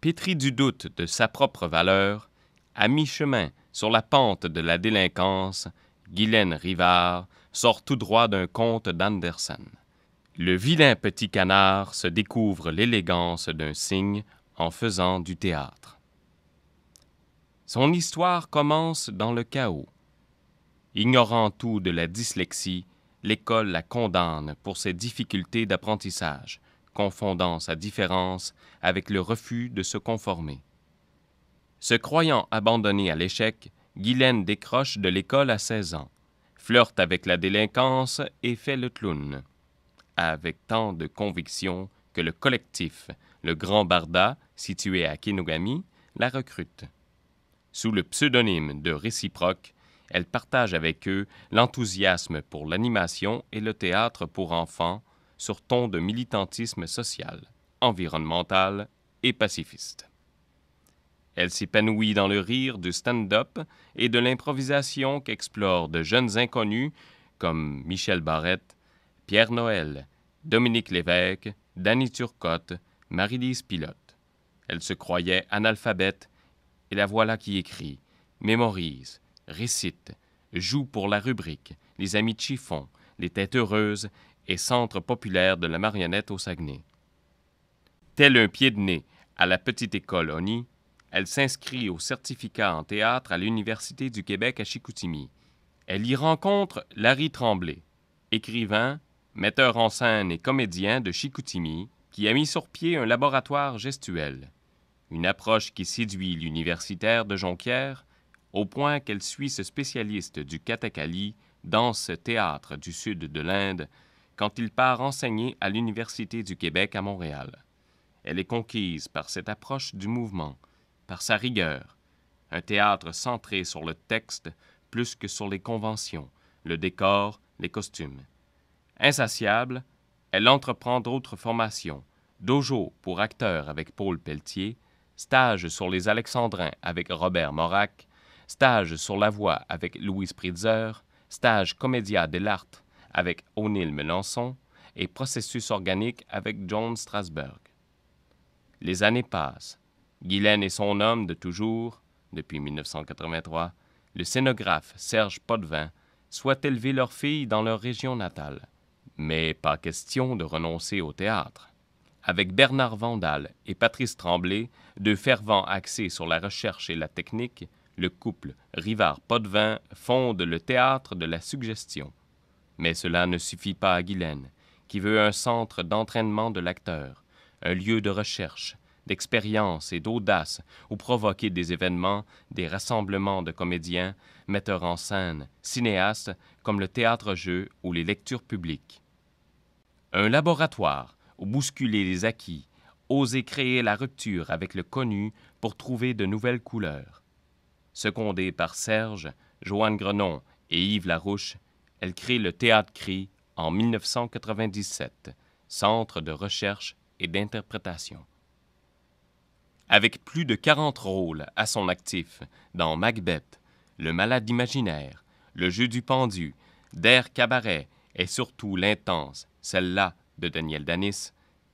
Pétri du doute de sa propre valeur, à mi-chemin sur la pente de la délinquance, Guylaine Rivard sort tout droit d'un conte d'Andersen. Le vilain petit canard se découvre l'élégance d'un cygne en faisant du théâtre. Son histoire commence dans le chaos. Ignorant tout de la dyslexie, l'école la condamne pour ses difficultés d'apprentissage, confondant sa différence avec le refus de se conformer. Se croyant abandonnée à l'échec, Guylaine décroche de l'école à 16 ans, flirte avec la délinquance et fait le clown, avec tant de conviction que le collectif, le Grand Barda, situé à Kenogami, la recrute. Sous le pseudonyme de Réciproque, elle partage avec eux l'enthousiasme pour l'animation et le théâtre pour enfants sur ton de militantisme social, environnemental et pacifiste. Elle s'épanouit dans le rire du stand-up et de l'improvisation qu'explorent de jeunes inconnus comme Michel Barrette, Pierre Noël, Dominique Lévesque, Danny Turcotte, Marie-Lise Pilote. Elle se croyait analphabète et la voilà qui écrit, mémorise, récite, joue pour la rubrique, les amis de chiffon, les têtes heureuses et centre populaire de la marionnette au Saguenay. Tel un pied de nez à la petite école Oni, elle s'inscrit au certificat en théâtre à l'Université du Québec à Chicoutimi. Elle y rencontre Larry Tremblay, écrivain, metteur en scène et comédien de Chicoutimi, qui a mis sur pied un laboratoire gestuel. Une approche qui séduit l'universitaire de Jonquière, au point qu'elle suit ce spécialiste du Kathakali dans ce théâtre du sud de l'Inde quand il part enseigner à l'Université du Québec à Montréal. Elle est conquise par cette approche du mouvement, par sa rigueur, un théâtre centré sur le texte plus que sur les conventions, le décor, les costumes. Insatiable, elle entreprend d'autres formations, dojo pour acteurs avec Paul Pelletier, stage sur les Alexandrins avec Robert Morac, stage sur la voix avec Louise Pritzer, stage Comédia dell'arte avec O'Neill Melançon et processus organique avec John Strasberg. Les années passent. Guylaine et son homme de toujours, depuis 1983, le scénographe Serge Potvin, souhaitent élever leur fille dans leur région natale. Mais pas question de renoncer au théâtre. Avec Bernard Vandal et Patrice Tremblay, deux fervents axés sur la recherche et la technique, le couple Rivard-Potvin fonde le théâtre de la suggestion. Mais cela ne suffit pas à Guylaine, qui veut un centre d'entraînement de l'acteur, un lieu de recherche, d'expérience et d'audace où provoquer des événements, des rassemblements de comédiens, metteurs en scène, cinéastes, comme le théâtre-jeu ou les lectures publiques. Un laboratoire où bousculer les acquis, oser créer la rupture avec le connu pour trouver de nouvelles couleurs. Secondée par Serge, Joanne Grenon et Yves Larouche, elle crée le Théâtre Cri en 1997, centre de recherche et d'interprétation. Avec plus de 40 rôles à son actif dans Macbeth, Le Malade imaginaire, Le Jeu du pendu, Der Cabaret et surtout l'intense Celle-là de Daniel Danis,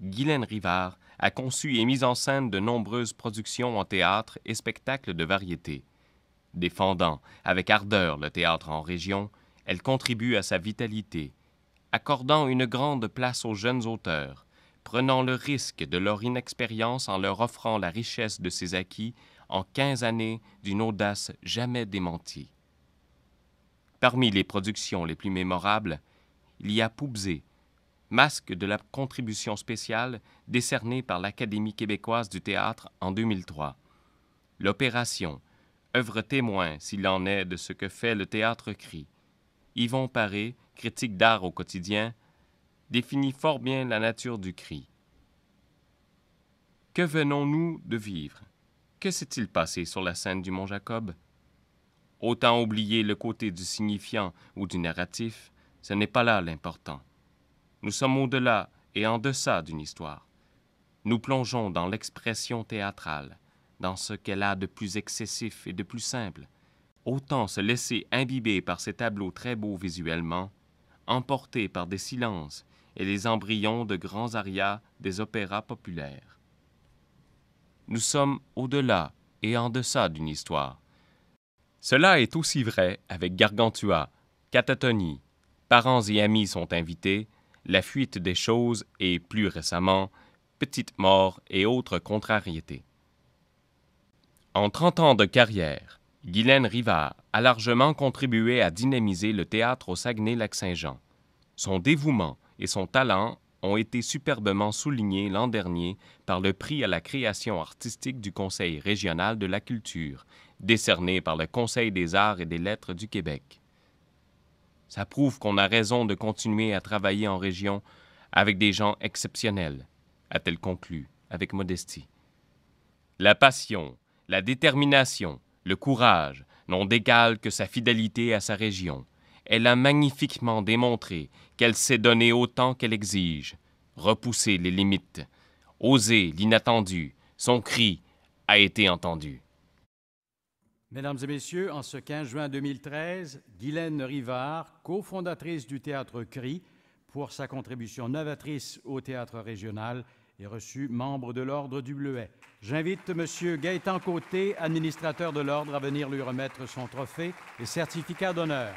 Guylaine Rivard a conçu et mis en scène de nombreuses productions en théâtre et spectacles de variété. Défendant avec ardeur le théâtre en région, elle contribue à sa vitalité, accordant une grande place aux jeunes auteurs, prenant le risque de leur inexpérience en leur offrant la richesse de ses acquis en 15 années d'une audace jamais démentie. Parmi les productions les plus mémorables, il y a Poupzé, masque de la contribution spéciale décernée par l'Académie québécoise du théâtre en 2003. L'Opération, œuvre témoin s'il en est de ce que fait le Théâtre Cri. Yvon Paré, critique d'art au quotidien, définit fort bien la nature du cri. Que venons-nous de vivre? Que s'est-il passé sur la scène du Mont-Jacob? Autant oublier le côté du signifiant ou du narratif, ce n'est pas là l'important. Nous sommes au-delà et en deçà d'une histoire. Nous plongeons dans l'expression théâtrale, dans ce qu'elle a de plus excessif et de plus simple. Autant se laisser imbiber par ces tableaux très beaux visuellement, emportés par des silences et les embryons de grands arias des opéras populaires. nous sommes au-delà et en deçà d'une histoire. Cela est aussi vrai avec Gargantua, Catatonie, Parents et amis sont invités, La fuite des choses et, plus récemment, Petite mort et autres contrariétés. En 30 ans de carrière, Guylaine Rivard a largement contribué à dynamiser le théâtre au Saguenay-Lac-Saint-Jean. Son dévouement et son talent ont été superbement soulignés l'an dernier par le prix à la création artistique du Conseil régional de la culture, décerné par le Conseil des arts et des lettres du Québec. Ça prouve qu'on a raison de continuer à travailler en région avec des gens exceptionnels, a-t-elle conclu avec modestie. La passion, la détermination, le courage n'ont d'égal que sa fidélité à sa région. Elle a magnifiquement démontré qu'elle s'est donné autant qu'elle exige, repousser les limites, oser l'inattendu. Son cri a été entendu. Mesdames et messieurs, en ce 15 juin 2013, Guylaine Rivard, cofondatrice du Théâtre CRI, pour sa contribution novatrice au théâtre régional, est reçue membre de l'Ordre du Bleuet. J'invite M. Gaëtan Côté, administrateur de l'Ordre, à venir lui remettre son trophée et certificat d'honneur.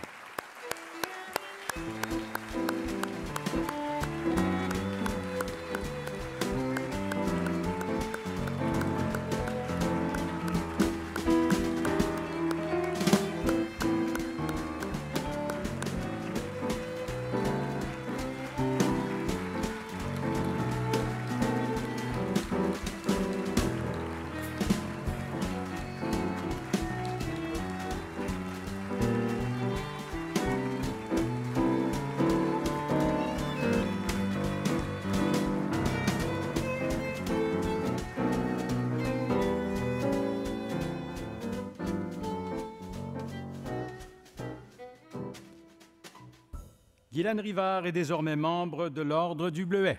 Guylaine Rivard est désormais membre de l'Ordre du Bleuet.